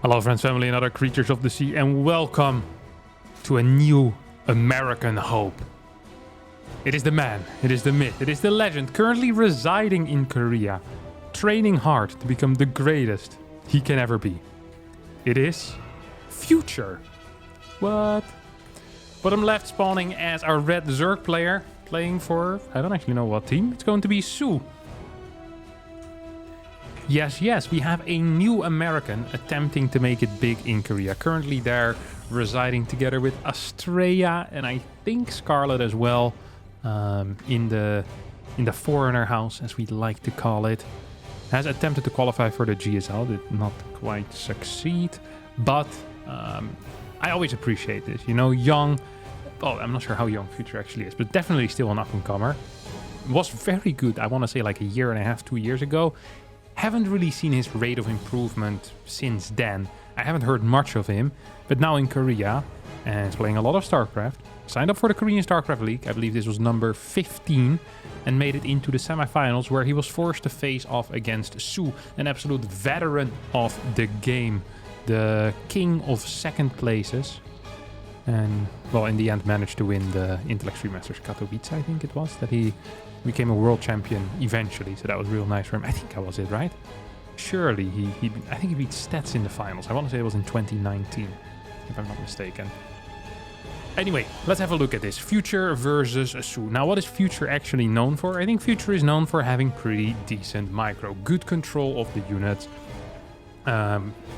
Hello friends, family and other creatures of the sea, and welcome to a new American hope. It is the man, it is the myth, it is the legend currently residing in Korea, training hard to become the greatest he can ever be. It is Future. What? Bottom left spawning as our red Zerg player, playing for, I don't actually know what team. It's going to be soO. Yes, we have a new American attempting to make it big in Korea. Currently they're residing together with Australia and I think Scarlet as well, in the foreigner house, as we like to call it. Has attempted to qualify for the GSL, did not quite succeed, but I always appreciate this. You know, young, well, I'm not sure how young Future actually is, but definitely still an up-and-comer. Was very good, I want to say like a year and a half, 2 years ago. Haven't really seen his rate of improvement since then. I haven't heard much of him, but now in Korea, and he's playing a lot of StarCraft. Signed up for the Korean StarCraft League, I believe this was number 15, and made it into the semifinals where he was forced to face off against soO, an absolute veteran of the game. The king of second places. And, well, in the end managed to win the Intellect Street Masters Katowice, I think it was, that he became a world champion eventually, so that was real nice for him. I think that was it, right? Surely, I think he beat Stats in the finals. I want to say it was in 2019, if I'm not mistaken. Anyway, let's have a look at this. Future versus soO. Now, what is Future actually known for? I think Future is known for having pretty decent micro. Good control of the units.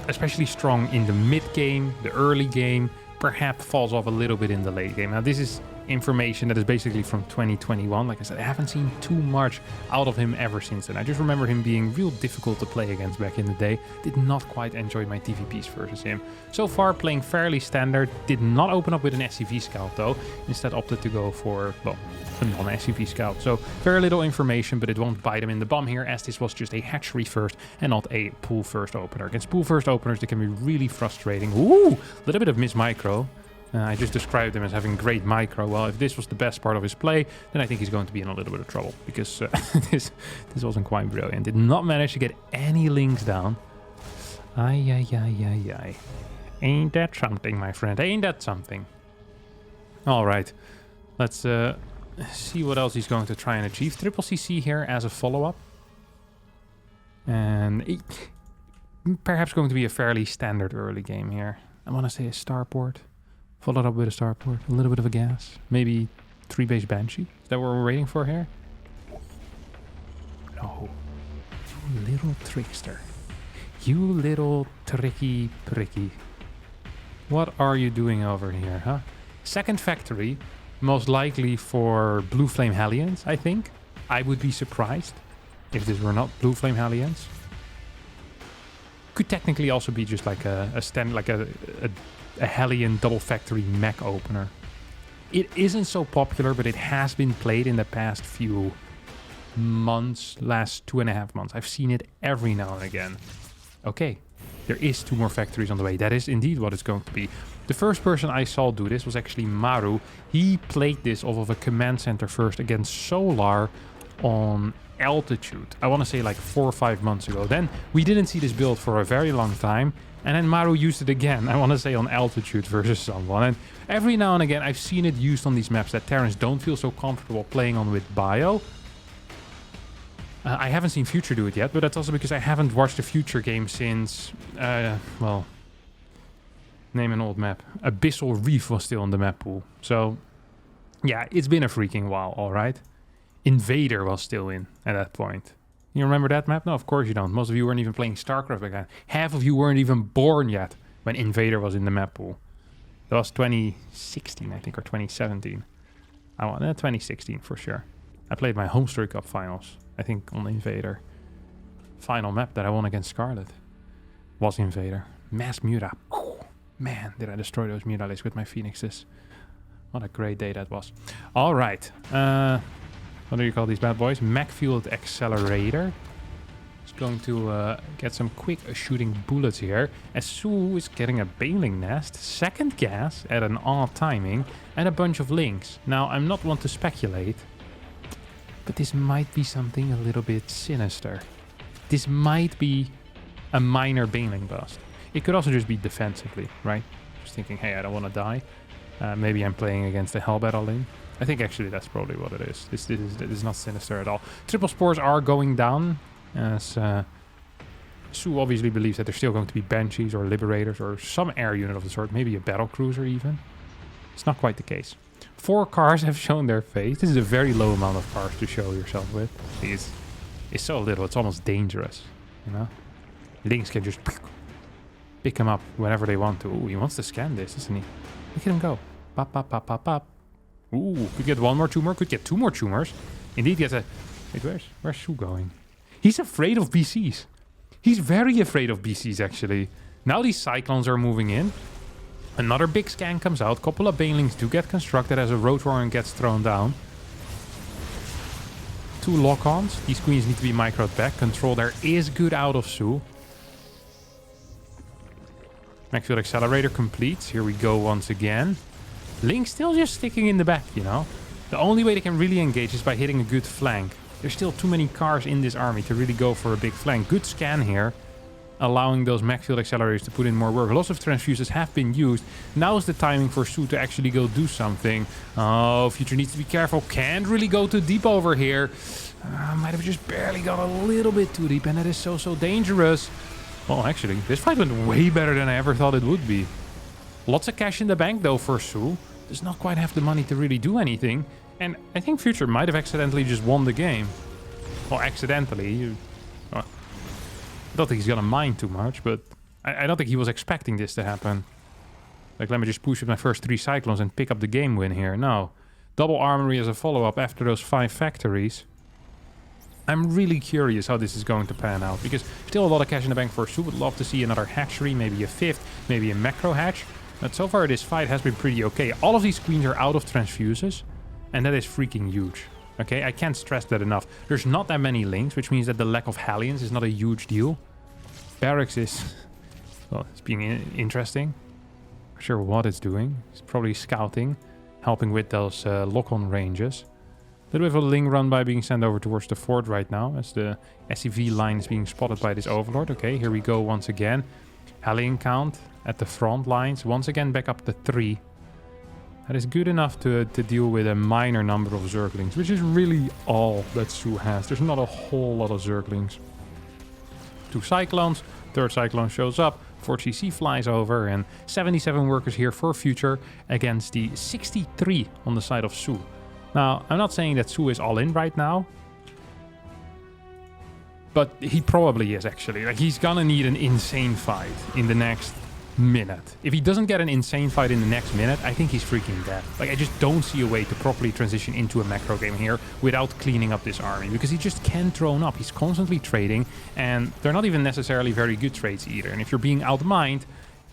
Especially strong in the mid game, the early game. Perhaps falls off a little bit in the late game. Now, this is information that is basically from 2021. Like I said, I haven't seen too much out of him ever since then. I just remember him being real difficult to play against back in the day. Did not quite enjoy my TVPs versus him. So far, playing fairly standard. Did not open up with an SCV scout though. Instead opted to go for, well, a non-SCV scout. So very little information, but it won't bite him in the bum here, as this was just a hatchery first and not a pool first opener. Against pool first openers, they can be really frustrating. Ooh, a little bit of miss micro. I just described him as having great micro. Well, if this was the best part of his play, then I think he's going to be in a little bit of trouble, because this wasn't quite brilliant. Did not manage to get any links down. Ay. Ain't that something, my friend? Ain't that something? All right. Let's see what else he's going to try and achieve. Triple CC here as a follow-up. And perhaps going to be a fairly standard early game here. I want to say a starport. Followed up with a starport, a little bit of a gas, maybe 3-base Banshee. Is that what we're waiting for here? No. You little trickster. You little tricky pricky. What are you doing over here, huh? Second factory, most likely for Blue Flame Hellions, I think. I would be surprised if this were not Blue Flame Hellions. Could technically also be just like a Hellion double factory mech opener. It isn't so popular, but it has been played in the past few months, last 2.5 months. I've seen it every now and again. Okay, there is 2 more factories on the way. That is indeed what it's going to be. The first person I saw do this was actually Maru. He played this off of a command center first against Solar on altitude. I want to say like 4 or 5 months ago. Then we didn't see this build for a very long time. And then Maru used it again, I want to say on altitude versus someone. And every now and again, I've seen it used on these maps that Terrans don't feel so comfortable playing on with Bio. I haven't seen Future do it yet, but that's also because I haven't watched a Future game since, well, name an old map. Abyssal Reef was still on the map pool. So, yeah, it's been a freaking while, all right? Invader was still in at that point. You remember that map? No, of course you don't. Most of you weren't even playing StarCraft back then. Half of you weren't even born yet when Invader was in the map pool. That was 2016, I think, or 2017. 2016 for sure. I played my Home Story Cup finals, I think, on Invader. Final map that I won against Scarlet was Invader. Mass Muta. Oh, man, did I destroy those Mutalies with my Phoenixes. What a great day that was. All right. What do you call these bad boys? Macfield Accelerator. It's going to get some quick shooting bullets here. As soO is getting a Baling Nest, second gas at an odd timing, and a bunch of links. Now, I'm not one to speculate, but this might be something a little bit sinister. This might be a minor Baling bust. It could also just be defensively, right? Just thinking, hey, I don't want to die. Maybe I'm playing against the Hellbat all in. I think actually that's probably what it is. This is not sinister at all. Triple spores are going down, as soO obviously believes that there's still going to be Banshees or Liberators or some air unit of the sort, maybe a battle cruiser even. It's not quite the case. 4 cars have shown their face. This is a very low amount of cars to show yourself with. It's so little, it's almost dangerous, you know? Lynx can just pick him up whenever they want to. Ooh, he wants to scan this, doesn't he? Look at him go. Pop, pop, pop, pop, pop. Ooh, could get 1 more tumor, could get 2 more tumors. Indeed, gets a... Wait, where's soO going? He's afraid of BCs. He's very afraid of BCs, actually. Now these Cyclones are moving in. Another big scan comes out. Couple of Banelings do get constructed as a Road Warrior gets thrown down. 2 lock-ons. These queens need to be microed back. Control there is good out of soO. Maxfield Accelerator completes. Here we go once again. Link still just sticking in the back, you know. The only way they can really engage is by hitting a good flank. There's still too many cars in this army to really go for a big flank. Good scan here, allowing those Maxfield Accelerators to put in more work. Lots of transfuses have been used. Now is the timing for soO to actually go do something. Oh, Future needs to be careful. Can't really go too deep over here. Might have just barely got a little bit too deep, and that is so dangerous. Well, actually, this fight went way better than I ever thought it would be. Lots of cash in the bank, though, for soO. Does not quite have the money to really do anything. And I think Future might have accidentally just won the game. Well, accidentally. I don't think he's gonna mind too much, but I don't think he was expecting this to happen. Like, let me just push with my first 3 Cyclones and pick up the game win here. No. Double Armory as a follow-up after those 5 factories. I'm really curious how this is going to pan out, because still a lot of cash in the bank for soO. Would love to see another hatchery, maybe a 5th, maybe a macro hatch. But so far this fight has been pretty okay. All of these queens are out of transfuses, and that is freaking huge. Okay, I can't stress that enough. There's not that many links, which means that the lack of Hellions is not a huge deal. Barracks is... well, it's being interesting. Not sure what it's doing. It's probably scouting, helping with those lock-on ranges. A little bit of a Ling run by being sent over towards the fort right now, as the SCV line is being spotted by this Overlord. Okay, here we go once again. Hellion count at the front lines. Once again back up to 3. That is good enough to deal with a minor number of Zerglings, which is really all that soO has. There's not a whole lot of Zerglings. 2 Cyclones. 3rd Cyclone shows up. 4CC flies over, and 77 workers here for Future against the 63 on the side of soO. Now, I'm not saying that soO is all in right now, but he probably is, actually. Like, he's gonna need an insane fight in the next minute. If he doesn't get an insane fight in the next minute, I think he's freaking dead. Like, I just don't see a way to properly transition into a macro game here without cleaning up this army, because he just can't drone up. He's constantly trading, and they're not even necessarily very good trades either. And if you're being outmined,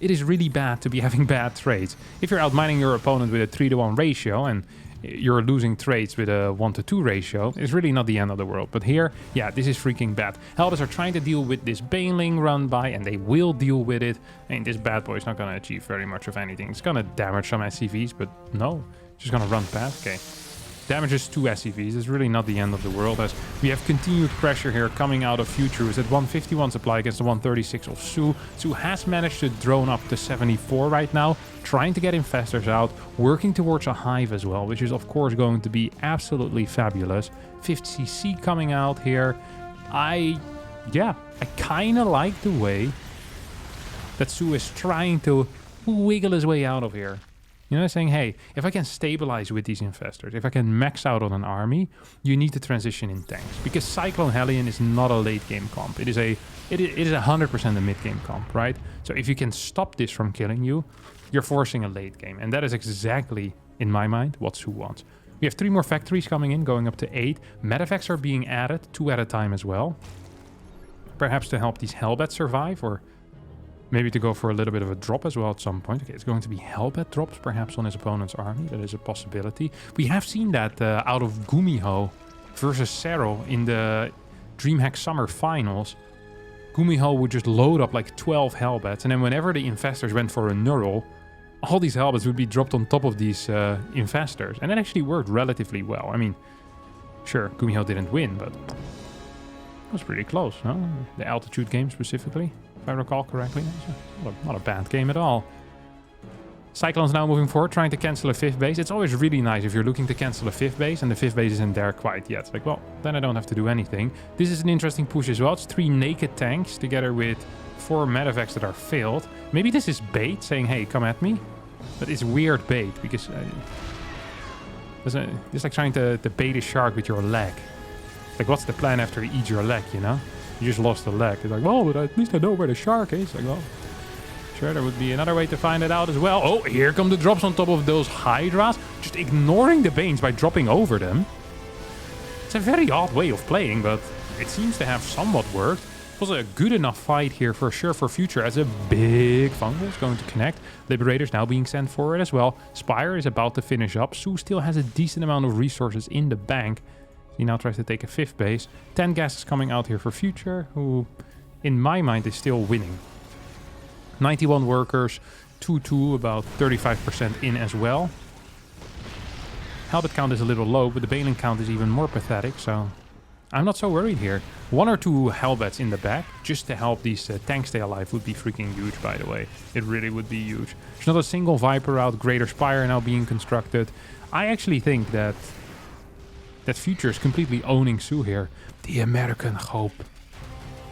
it is really bad to be having bad trades. If you're outmining your opponent with a 3-to-1 ratio and you're losing trades with a 1-to-2 ratio, it's really not the end of the world. But here, yeah, this is freaking bad. Hellbats are trying to deal with this Baneling run by, and they will deal with it. I mean, this bad boy is not going to achieve very much of anything. It's going to damage some SCVs, but no, just going to run past. Okay. Damages 2 SCVs is really not the end of the world, as we have continued pressure here coming out of Future, who's at 151 supply against the 136 of soO. soO has managed to drone up to 74 right now, trying to get infestors out, working towards a hive as well, which is of course going to be absolutely fabulous. 50cc coming out here. I kind of like the way that soO is trying to wiggle his way out of here. You know, saying, hey, if I can stabilize with these infestors, if I can max out on an army, you need to transition in tanks. Because Cyclone Hellion is not a late game comp. It is 100% a mid game comp, right? So if you can stop this from killing you, you're forcing a late game. And that is exactly, in my mind, what soO wants. We have 3 more factories coming in, going up to 8. Medevacs are being added, 2 at a time as well. Perhaps to help these Hellbats survive, or maybe to go for a little bit of a drop as well at some point. Okay, it's going to be Hellbat drops perhaps on his opponent's army. That is a possibility. We have seen that out of Gumiho versus Sero in the DreamHack Summer Finals. Gumiho would just load up like 12 Hellbats, and then whenever the infestors went for a neural, all these Hellbats would be dropped on top of these infestors. And that actually worked relatively well. I mean, sure, Gumiho didn't win, but it was pretty close, huh? The altitude game specifically. if I recall correctly. Not a bad game at all. Cyclone's now moving forward, trying to cancel a 5th base. It's always really nice if you're looking to cancel a 5th base and the 5th base isn't there quite yet. It's like, well, then I don't have to do anything. This is an interesting push as well. It's 3 naked tanks together with 4 medevacs that are failed. Maybe this is bait, saying, hey, come at me. But it's weird bait, because it's like trying to bait a shark with your leg. Like, what's the plan after you eat your leg, you know? You just lost the leg. It's like, well, but at least I know where the shark is. Like, well, sure, there would be another way to find it out as well. Oh, here come the drops on top of those hydras. Just ignoring the banes by dropping over them. It's a very odd way of playing, but it seems to have somewhat worked. It was a good enough fight here for sure for future, as a big fungal is going to connect. Liberator's now being sent forward as well. Spire is about to finish up. soO still has a decent amount of resources in the bank. He now tries to take a 5th base. 10 gas is coming out here for future, who in my mind is still winning. 91 workers, 2-2, about 35% in as well. Halberd count is a little low, but the Balen count is even more pathetic, so I'm not so worried here. 1 or 2 Halberds in the back, just to help these tanks stay alive, would be freaking huge, by the way. It really would be huge. There's not a single Viper out, Greater Spire now being constructed. I actually think that Future is completely owning soO here. The American hope.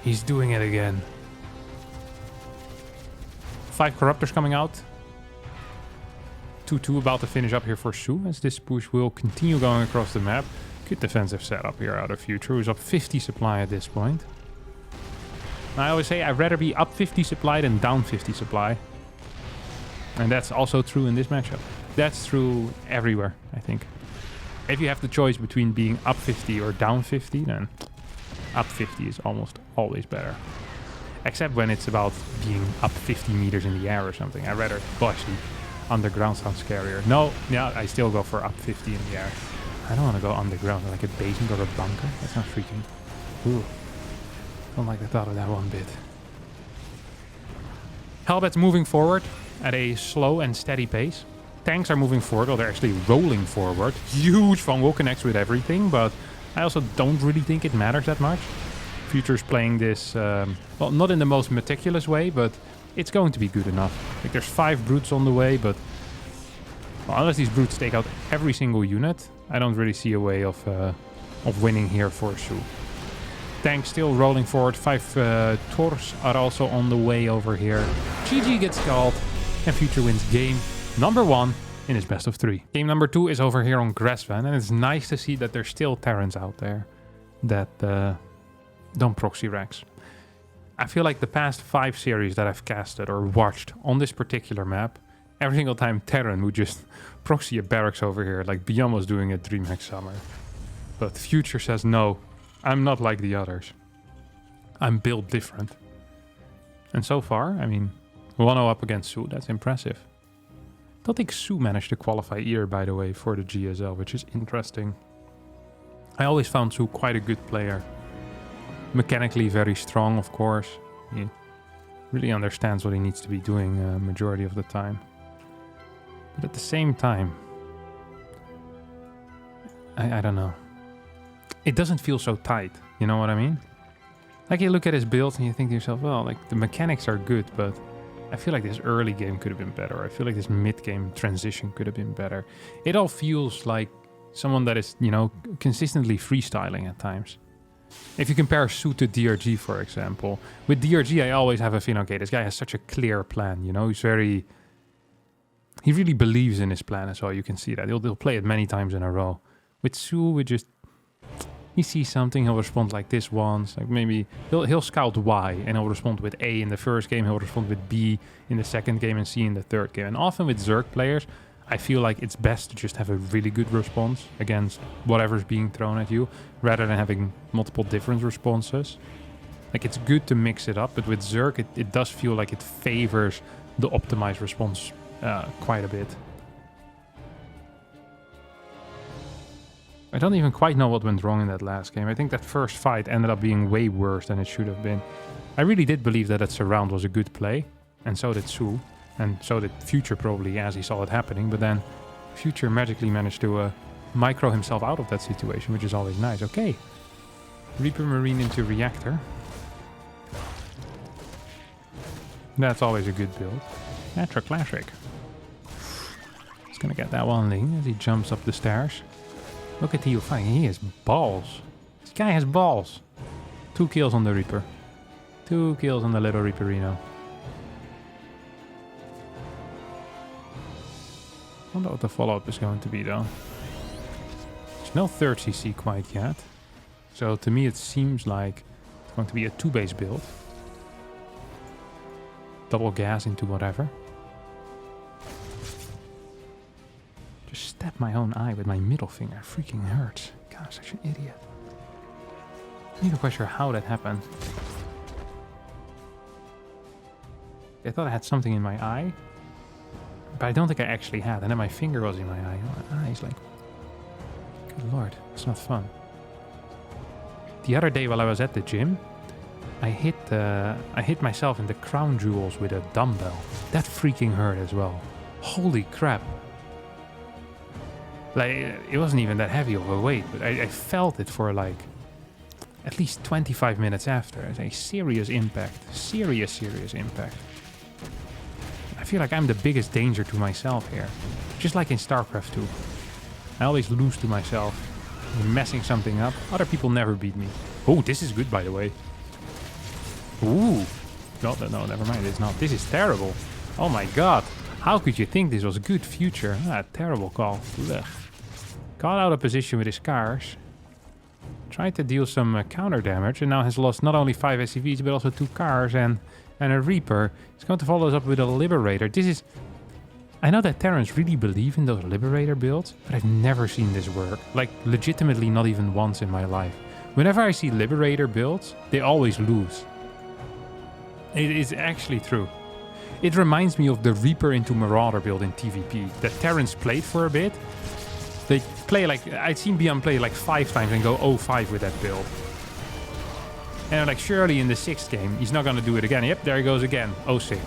He's doing it again. 5 Corruptors coming out. 2-2 about to finish up here for soO, as this push will continue going across the map. Good defensive setup here out of Future, who's up 50 supply at this point. I always say I'd rather be up 50 supply than down 50 supply. And that's also true in this matchup. That's true everywhere, I think. If you have the choice between being up 50 or down 50, then up 50 is almost always better. Except when it's about being up 50 meters in the air or something. I'd rather... Well, actually, underground sounds scarier. No, yeah, I still go for up 50 in the air. I don't want to go underground, like a basement or a bunker. That's not freaking... Ooh. Don't like the thought of that one bit. Halberds moving forward at a slow and steady pace. Tanks are moving forward, or they're actually rolling forward. Huge fungal connects with everything, but I also don't really think it matters that much. Future's playing this, well, not in the most meticulous way, but it's going to be good enough. Like, there's 5 brutes on the way, but well, unless these brutes take out every single unit, I don't really see a way of winning here for soO. Tanks still rolling forward. 5 Tors are also on the way over here. GG gets called, and Future wins game number 1 in his best of 3. Game number 2 is over here on Grassvan, and it's nice to see that there's still Terrans out there that don't proxy Rex. I feel like the past 5 series that I've casted or watched on this particular map, every single time Terran would just proxy a barracks over here like Beyond was doing at DreamHack Summer. But Future says no, I'm not like the others. I'm built different. And so far, I mean, 1-0 up against soO, that's impressive. I don't think soO managed to qualify either, by the way, for the GSL, which is interesting. I always found soO quite a good player. Mechanically very strong, of course. He really understands what he needs to be doing majority of the time. But at the same time, I don't know. It doesn't feel so tight, you know what I mean? Like, you look at his build and you think to yourself, well, like, the mechanics are good, but I feel like this early game could have been better. I feel like this mid-game transition could have been better. It all feels like someone that is, you know, consistently freestyling at times. If you compare soO to DRG, for example, with DRG, I always have a feeling, okay, this guy has such a clear plan, you know, he really believes in his plan as well. You can see that. He'll play it many times in a row. With soO, he sees something, he'll respond like this once. Like, maybe he'll scout Y and he'll respond with A in the first game, he'll respond with B in the second game and C in the third game. And often with Zerg players, I feel like it's best to just have a really good response against whatever's being thrown at you, rather than having multiple different responses. Like, it's good to mix it up, but with Zerg, it does feel like it favors the optimized response quite a bit. I don't even quite know what went wrong in that last game. I think that first fight ended up being way worse than it should have been. I really did believe that surround was a good play, and so did soO, and so did Future probably as he saw it happening, but then Future magically managed to micro himself out of that situation, which is always nice. Okay, Reaper Marine into Reactor. That's always a good build. Natural classic. He's gonna get that one Ling as he jumps up the stairs. Look at Theo fighting. He has balls. This guy has balls. 2 kills on the Reaper. 2 kills on the little Reaperino. I wonder what the follow-up is going to be though. There's no 3rd CC quite yet. So to me it seems like it's going to be a 2-base build. Double gas into whatever. Just stabbed my own eye with my middle finger. Freaking hurts. God, I'm such an idiot. I'm not quite sure how that happened. I thought I had something in my eye. But I don't think I actually had. And then my finger was in my eye. My eye's like... Good lord, it's not fun. The other day while I was at the gym, I hit myself in the crown jewels with a dumbbell. That freaking hurt as well. Holy crap. Like, it wasn't even that heavy of a weight, but I felt it for like at least 25 minutes after. It's a serious impact. Serious impact. I feel like I'm the biggest danger to myself here. Just like in StarCraft 2. I always lose to myself. I'm messing something up. Other people never beat me. Oh, this is good, by the way. Ooh. No, never mind. It's not. This is terrible. Oh my god. How could you think this was a good future? Ah, terrible call. Ugh. Got out of position with his cars. Tried to deal some counter damage. And now has lost not only 5 SCVs, but also 2 cars and a Reaper. He's going to follow us up with a Liberator. This is... I know that Terrans really believe in those Liberator builds, but I've never seen this work. Like, legitimately not even once in my life. Whenever I see Liberator builds, they always lose. It is actually true. It reminds me of the Reaper into Marauder build in TVP that Terrans played for a bit. They play like... I'd seen Beyond play like 5 times and go 0-5 with that build. And I'm like, surely in the 6th game, he's not going to do it again. Yep, there he goes again. 0-6.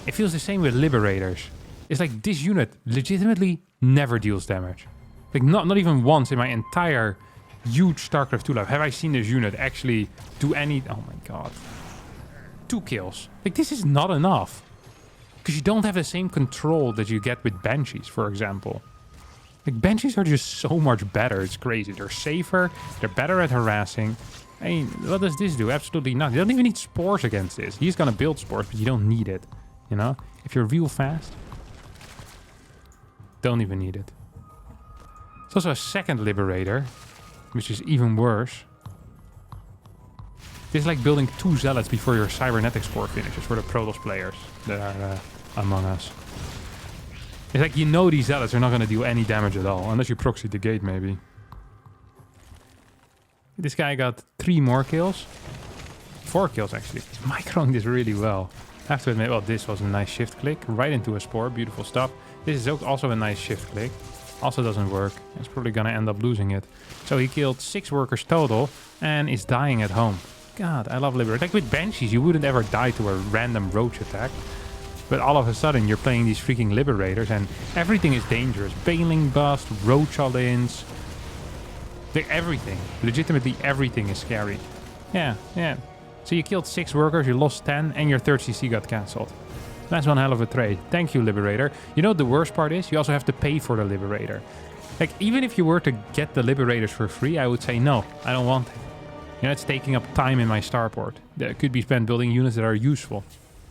It feels the same with Liberators. It's like this unit legitimately never deals damage. Like not even once in my entire huge StarCraft 2 life have I seen this unit actually do any... Oh my god. 2 kills. Like, this is not enough. Because you don't have the same control that you get with Banshees, for example. Like, Banshees are just so much better. It's crazy. They're safer. They're better at harassing. I mean, what does this do? Absolutely nothing. You don't even need spores against this. He's gonna build spores, but you don't need it. You know? If you're real fast, don't even need it. It's also a second Liberator, which is even worse. This is like building 2 Zealots before your Cybernetic Spore finishes for the Protoss players that are among us. It's like, you know, these Zealots are not going to do any damage at all, unless you proxy the gate, maybe. This guy got 3 more kills. 4 kills, actually. He's microing this really well. I have to admit, well, this was a nice shift click. Right into a Spore. Beautiful stuff. This is also a nice shift click. Also doesn't work. It's probably going to end up losing it. So he killed 6 workers total and is dying at home. God, I love Liberator. Like with Banshees, you wouldn't ever die to a random Roach attack. But all of a sudden, you're playing these freaking Liberators and everything is dangerous. Baneling Bust, Roach all-ins. Like everything. Legitimately everything is scary. Yeah. So you killed 6 workers, you lost 10, and your 3rd CC got cancelled. That's one hell of a trade. Thank you, Liberator. You know what the worst part is? You also have to pay for the Liberator. Like, even if you were to get the Liberators for free, I would say no, I don't want it. You know, it's taking up time in my starport that could be spent building units that are useful.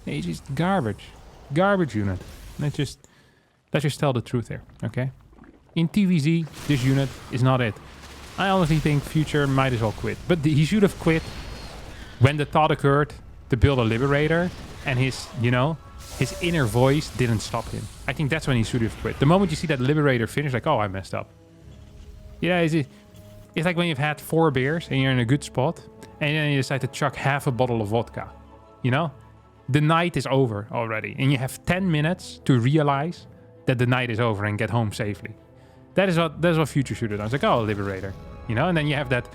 It's just garbage. Garbage unit. Let's just tell the truth here, okay? In TVZ, this unit is not it. I honestly think Future might as well quit. But he should have quit when the thought occurred to build a Liberator and his, you know, his inner voice didn't stop him. I think that's when he should have quit. The moment you see that Liberator finish, like, oh, I messed up. Yeah, it's like when you've had 4 beers and you're in a good spot and then you decide to chuck half a bottle of vodka. You know? The night is over already and you have 10 minutes to realize that the night is over and get home safely. That's what Future should have done. It's like, oh, Liberator. You know? And then you have that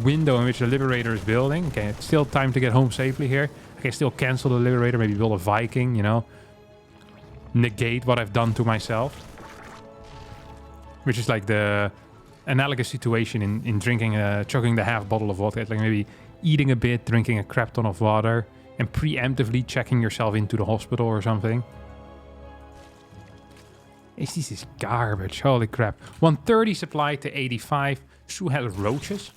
window in which the Liberator is building. Okay, it's still time to get home safely here. I can still cancel the Liberator, maybe build a Viking, you know? Negate what I've done to myself. Which is like the analogous situation in drinking, chugging the half bottle of vodka. It's like maybe eating a bit, drinking a crap ton of water. and preemptively checking yourself into the hospital or something. This is garbage. Holy crap. 130 supply to 85. soO has roaches,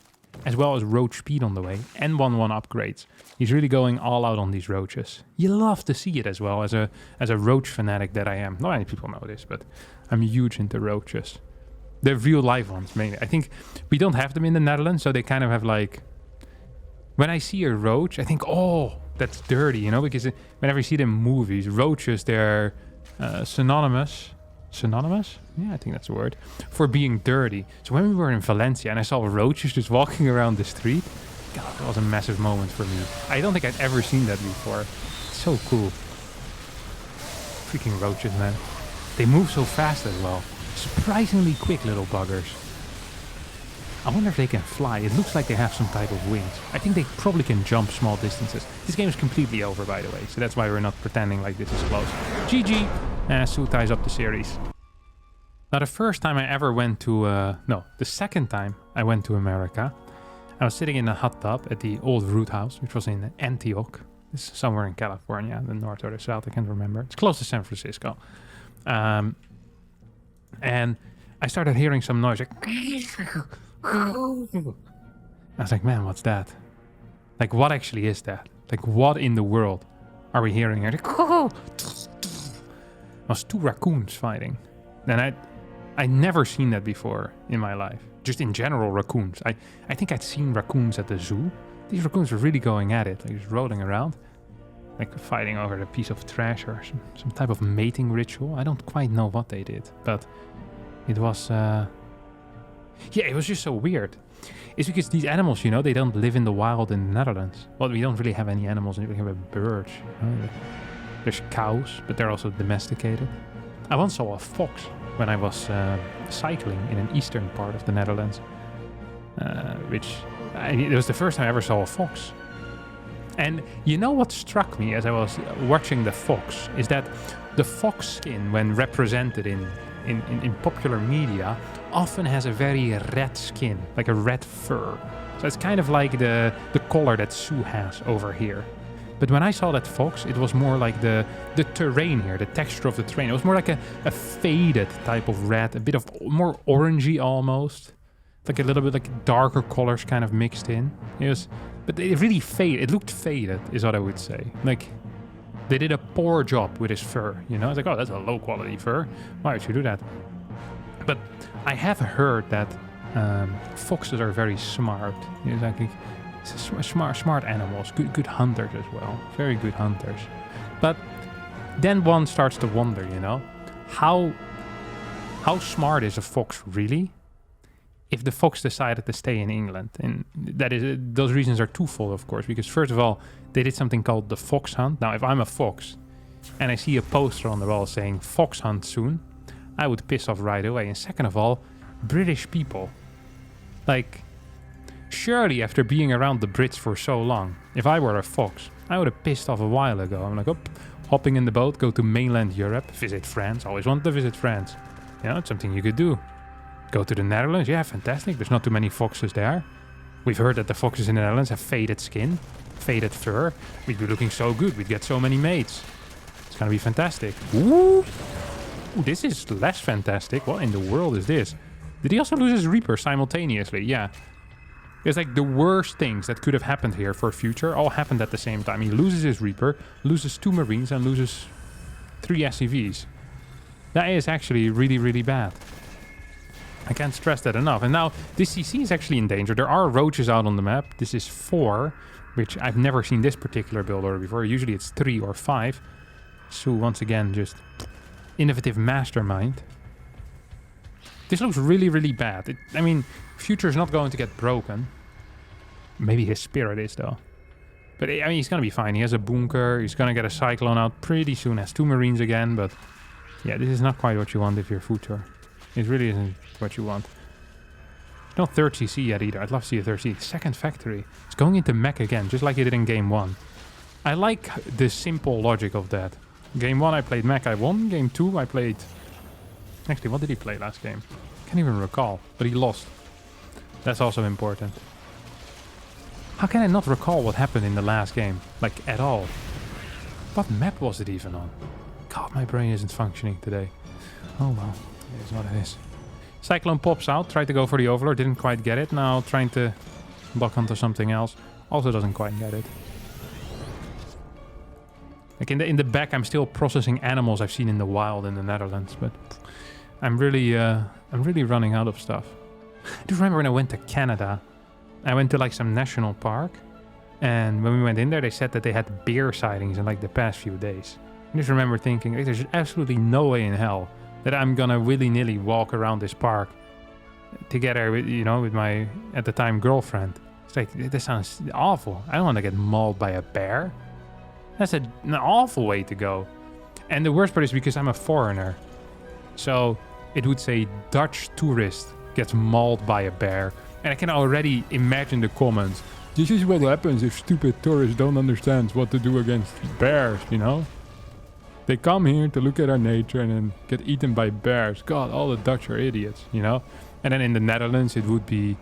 as well as roach speed on the way, and 1-1 upgrades. He's really going all out on these roaches. You love to see it as well, as a roach fanatic that I am. Not many people know this, but I'm huge into roaches. The real life ones, mainly. I think we don't have them in the Netherlands, so they kind of have like... When I see a roach, I think, oh, that's dirty, you know? Because whenever you see them in movies, roaches, they're synonymous... Synonymous? Yeah, I think that's the word. For being dirty. So when we were in Valencia and I saw roaches just walking around the street, God, that was a massive moment for me. I don't think I'd ever seen that before. It's so cool. Freaking roaches, man. They move so fast as well. Surprisingly quick little buggers. I wonder if they can fly. It looks like they have some type of wings. I think they probably can jump small distances. This game is completely over, by the way. So that's why we're not pretending like this is close. GG. soO ties up the series. Now, the first time I ever went to... no, the second time I went to America, I was sitting in a hot tub at the old Root House, which was in Antioch. It's somewhere in California, the north or the south, I can't remember. It's close to San Francisco. And I started hearing some noise. Like... I was like, man, what's that? Like, what actually is that? Like, what in the world are we hearing? Like, it was 2 raccoons fighting. And I'd never seen that before in my life. Just in general, raccoons. I think I'd seen raccoons at the zoo. These raccoons were really going at it, like just rolling around. Like fighting over a piece of trash or some type of mating ritual. I don't quite know what they did, but it was... yeah, it was just so weird. It's because these animals, you know, they don't live in the wild in the Netherlands. Well, we don't really have any animals. We have birds. You know? There's cows, but they're also domesticated. I once saw a fox when I was cycling in an eastern part of the Netherlands. It was the first time I ever saw a fox. And you know what struck me as I was watching the fox is that the fox skin, when represented in popular media, often has a very red skin, like a red fur. So it's kind of like the color that soO has over here. But when I saw that fox, it was more like the terrain here, the texture of the terrain. It was more like a faded type of red, a bit of more orangey almost. Like a little bit like darker colors kind of mixed in. But it really faded. It looked faded, is what I would say. Like, they did a poor job with his fur, you know? It's like, oh, that's a low quality fur. Why would you do that? But I have heard that foxes are very smart. It's like smart animals, good hunters as well. Very good hunters. But then one starts to wonder, you know? How smart is a fox really? If the fox decided to stay in England, and that is, those reasons are twofold, of course, because first of all, they did something called the fox hunt. Now, if I'm a fox and I see a poster on the wall saying fox hunt soon, I would piss off right away. And second of all, British people, like, surely after being around the Brits for so long, if I were a fox, I would have pissed off a while ago. I'm like, oh, hopping in the boat, go to mainland Europe, visit France. Always wanted to visit France. You know, it's something you could do. Go to the Netherlands, yeah, fantastic. There's not too many foxes there. We've heard that the foxes in the Netherlands have faded skin, faded fur. We'd be looking so good. We'd get so many mates. It's gonna be fantastic. Ooh, this is less fantastic. What in the world is this? Did he also lose his Reaper simultaneously? Yeah. It's like the worst things that could have happened here for future all happened at the same time. He loses his Reaper, loses 2 Marines, and loses 3 SCVs. That is actually really, really bad. I can't stress that enough. And now this CC is actually in danger. There are roaches out on the map. This is 4, which I've never seen this particular build order before. Usually it's 3 or 5. So once again, just innovative mastermind. This looks really, really bad. I mean, Future is not going to get broken. Maybe his spirit is though. But I mean, he's going to be fine. He has a bunker. He's going to get a Cyclone out pretty soon. Has 2 Marines again. But yeah, this is not quite what you want if you're Future. It really isn't what you want. No 3rd CC yet either. I'd love to see a 3rd CC. Second factory. It's going into mech again, just like it did in game 1. I like the simple logic of that. Game 1 I played mech, I won. Game 2 I played... Actually, what did he play last game? Can't even recall, but he lost. That's also important. How can I not recall what happened in the last game? Like, at all. What map was it even on? God, my brain isn't functioning today. Oh well, it is what it is. Cyclone pops out, tried to go for the Overlord, didn't quite get it. Now trying to lock onto something else. Also doesn't quite get it. Like in the back, I'm still processing animals I've seen in the wild in the Netherlands, but I'm really running out of stuff. I do remember when I went to Canada, I went to like some national park, and when we went in there, they said that they had bear sightings in like the past few days. I just remember thinking, like, there's absolutely no way in hell that I'm gonna willy-nilly walk around this park together with, you know, with my, at the time, girlfriend. It's like, this sounds awful. I don't want to get mauled by a bear. That's an awful way to go. And the worst part is because I'm a foreigner. So it would say Dutch tourist gets mauled by a bear. And I can already imagine the comments. This is what happens if stupid tourists don't understand what to do against bears, you know? They come here to look at our nature and then get eaten by bears. God, all the Dutch are idiots, you know? And then in the Netherlands, it would be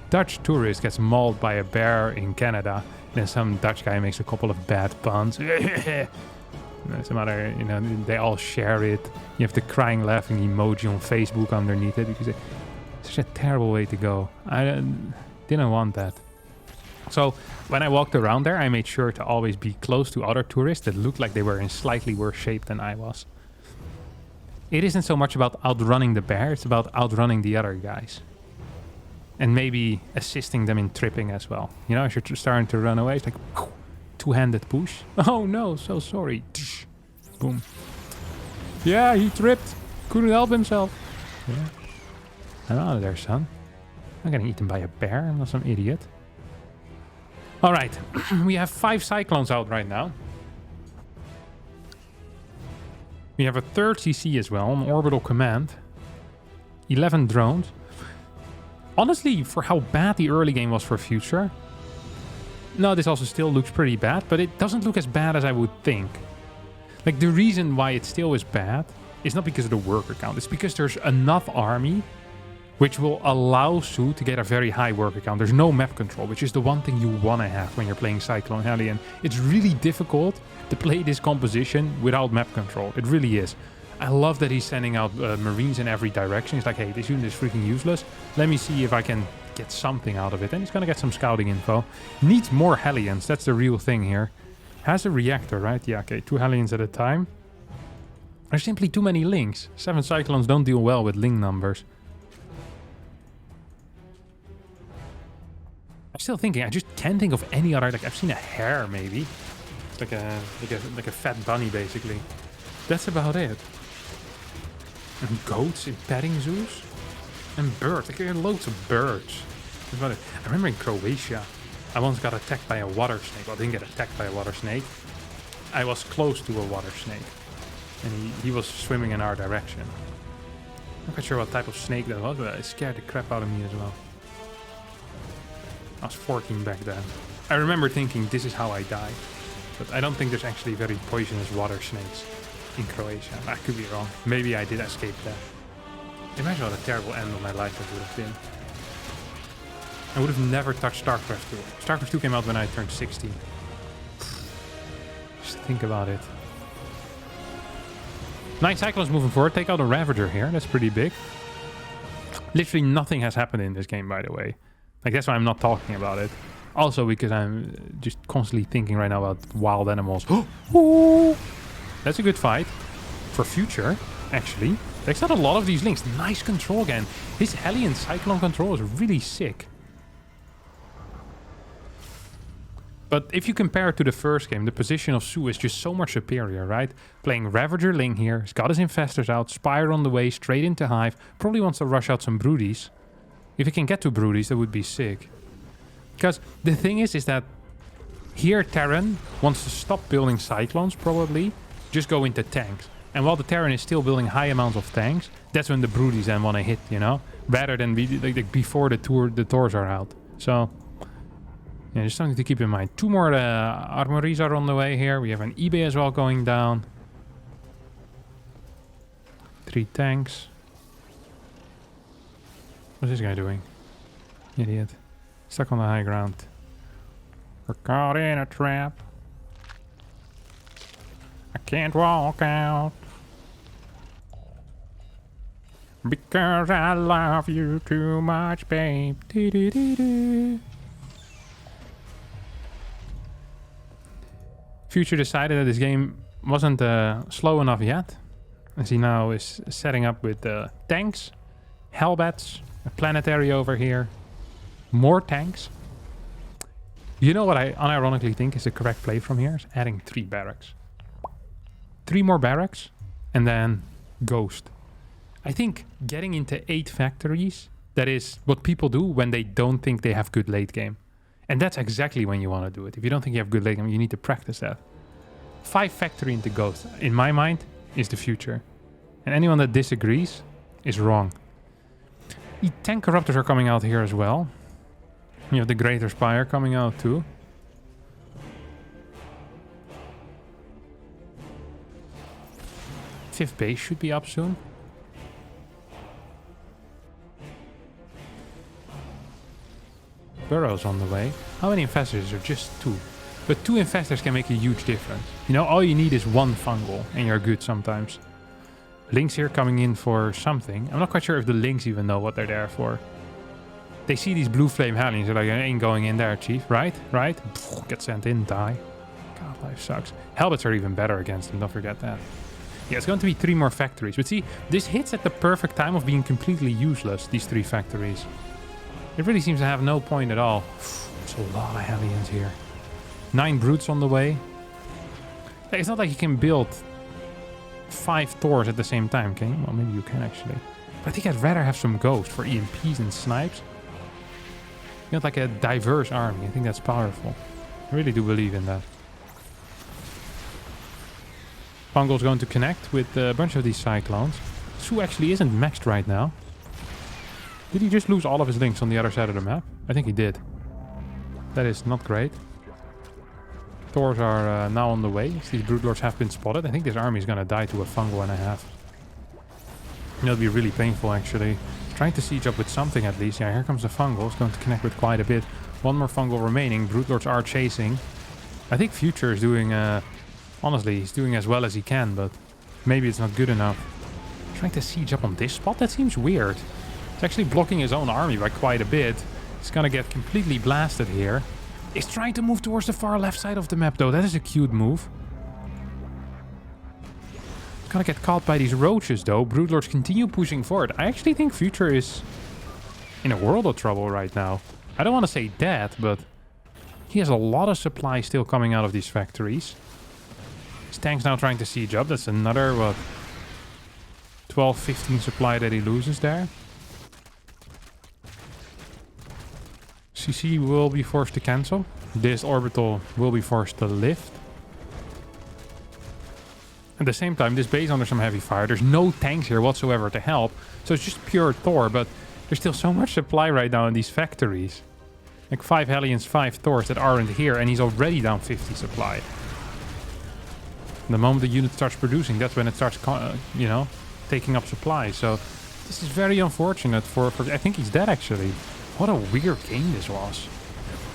Dutch tourist gets mauled by a bear in Canada. Then some Dutch guy makes a couple of bad puns. Some other, you know, they all share it. You have the crying, laughing emoji on Facebook underneath it because it's such a terrible way to go. I didn't want that. So when I walked around there, I made sure to always be close to other tourists that looked like they were in slightly worse shape than I was. It isn't so much about outrunning the bear, it's about outrunning the other guys. And maybe assisting them in tripping as well. You know, as you're starting to run away, it's like two-handed push. Oh no, so sorry. Boom. Yeah, he tripped. Couldn't help himself. Yeah. I'm out of there, son. I'm getting eaten by a bear. I'm not some idiot. All right. We have 5 cyclones out right now. We have a 3rd CC as well, an orbital command. 11 drones. Honestly, for how bad the early game was for Future, no, this also still looks pretty bad, but it doesn't look as bad as I would think. Like, the reason why it still is bad is not because of the worker count. It's because there's enough army which will allow soO to get a very high worker count. There's no map control, which is the one thing you want to have when you're playing Cyclone Hellion. It's really difficult to play this composition without map control. It really is. I love that he's sending out Marines in every direction. He's like, hey, this unit is freaking useless. Let me see if I can get something out of it. And he's going to get some scouting info. Needs more Hellions. That's the real thing here. Has a reactor, right? Yeah, okay. 2 Hellions at a time. There's simply too many links. 7 Cyclones don't deal well with link numbers. I'm still thinking. I just can't think of any other... Like, I've seen a hare, maybe. It's like a fat bunny, basically. That's about it. And goats in petting zoos. And birds. Like, there are loads of birds. That's about it. I remember in Croatia, I once got attacked by a water snake. Well, I didn't get attacked by a water snake. I was close to a water snake. And he was swimming in our direction. I'm not quite sure what type of snake that was, but it scared the crap out of me as well. I was 14 back then. I remember thinking, this is how I die. But I don't think there's actually very poisonous water snakes in Croatia. I could be wrong. Maybe I did escape that. Imagine what a terrible end of my life that would have been. I would have never touched StarCraft 2. StarCraft 2 came out when I turned 16. Just think about it. 9 Cyclones moving forward. Take out a Ravager here. That's pretty big. Literally nothing has happened in this game, by the way. Like, that's why I'm not talking about it. Also because I'm just constantly thinking right now about wild animals. Oh, that's a good fight. For Future, actually. There's not a lot of these links. Nice control again. His Hellion Cyclone control is really sick. But if you compare it to the first game, the position of soO is just so much superior, right? Playing Ravager Ling here. He's got his Infestors out. Spire on the way, straight into Hive. Probably wants to rush out some Broodies. If he can get to Broodies, that would be sick. Because the thing is that here Terran wants to stop building Cyclones, probably. Just go into tanks. And while the Terran is still building high amounts of tanks, that's when the Broodies then want to hit, you know? Rather than like before the Thors are out. So, yeah, just something to keep in mind. 2 more armories are on the way here. We have an eBay as well going down. 3 tanks. What's this guy doing? Idiot. Stuck on the high ground. We're caught in a trap. I can't walk out. Because I love you too much, babe. Do-do-do-do. Future decided that this game wasn't slow enough yet. As he now is setting up with tanks, hellbats, a planetary over here, more tanks. You know what I unironically think is the correct play from here? Is adding 3 barracks. 3 more barracks, and then Ghost. I think getting into 8 factories, that is what people do when they don't think they have good late game. And that's exactly when you want to do it. If you don't think you have good late game, you need to practice that. 5 factory into Ghost, in my mind, is the future. And anyone that disagrees is wrong. The tank corruptors are coming out here as well. You have the Greater Spire coming out too. Fifth base should be up soon. Burrows on the way. How many infestors are just 2? But 2 infestors can make a huge difference. You know, all you need is 1 fungal and you're good sometimes. Lynx here coming in for something. I'm not quite sure if the Lynx even know what they're there for. They see these blue flame Hellions. They're like, I ain't going in there, chief. Right? Right? Get sent in, die. God, life sucks. Hellbats are even better against them. Don't forget that. Yeah, it's going to be 3 more factories. But see, this hits at the perfect time of being completely useless, these 3 factories. It really seems to have no point at all. It's a lot of Hellions here. 9 brutes on the way. It's not like you can build 5 Thors at the same time, can you? Well, maybe you can actually. But I think I'd rather have some Ghosts for EMPs and snipes. You got like a diverse army. I think that's powerful. I really do believe in that. Fungal's going to connect with a bunch of these Cyclones. soO actually isn't maxed right now. Did he just lose all of his links on the other side of the map? I think he did. That is not great. Thors are now on the way. These Broodlords have been spotted. I think this army is going to die to a fungal and a half. It'll be really painful, actually. Trying to siege up with something at least. Yeah, here comes the fungal. It's going to connect with quite a bit. 1 more fungal remaining. Broodlords are chasing. I think Future is doing... honestly, he's doing as well as he can, but maybe it's not good enough. Trying to siege up on this spot? That seems weird. It's actually blocking his own army by quite a bit. He's going to get completely blasted here. He's trying to move towards the far left side of the map, though. That is a cute move. He's going to get caught by these roaches, though. Broodlords continue pushing forward. I actually think Future is in a world of trouble right now. I don't want to say dead, but he has a lot of supply still coming out of these factories. His tank's now trying to siege up. That's another, what, 12, 15 supply that he loses there. CC will be forced to cancel. This orbital will be forced to lift. At the same time, this base under some heavy fire. There's no tanks here whatsoever to help. So it's just pure Thor, but there's still so much supply right now in these factories. Like 5 Hellions, 5 Thors that aren't here, and he's already down 50 supply. The moment the unit starts producing, that's when it starts, you know, taking up supply. So this is very unfortunate for I think he's dead, actually. What a weird game this was.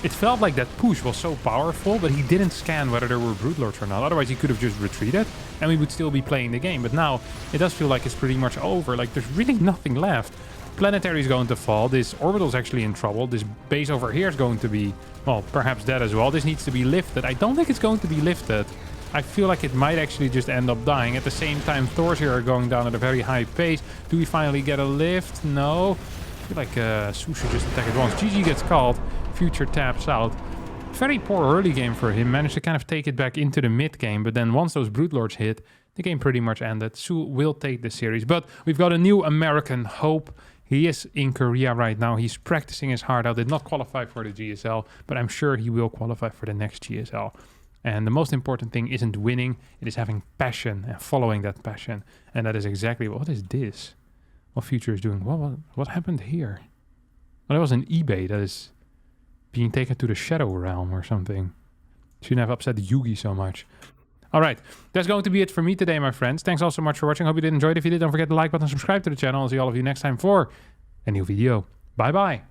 It felt like that push was so powerful, but he didn't scan whether there were Broodlords or not. Otherwise, he could have just retreated, and we would still be playing the game. But now, it does feel like it's pretty much over. Like, there's really nothing left. Planetary is going to fall. This orbital's actually in trouble. This base over here is going to be, well, perhaps dead as well. This needs to be lifted. I don't think it's going to be lifted. I feel like it might actually just end up dying. At the same time, Thors here are going down at a very high pace. Do we finally get a lift? No. I feel like soO should just attack it once. GG gets called. Future taps out. Very poor early game for him. Managed to kind of take it back into the mid game. But then once those Broodlords hit, the game pretty much ended. soO will take the series. But we've got a new American hope. He is in Korea right now. He's practicing his heart out. Did not qualify for the GSL. But I'm sure he will qualify for the next GSL. And the most important thing isn't winning. It is having passion and following that passion. And that is exactly... What is this? What Future is doing? What happened here? Well, that was an eBay that is being taken to the Shadow Realm or something. Shouldn't have upset Yugi so much. All right, that's going to be it for me today, my friends. Thanks all so much for watching. Hope you did enjoy it. If you did, don't forget to like button, subscribe to the channel. I'll see all of you next time for a new video. Bye-bye.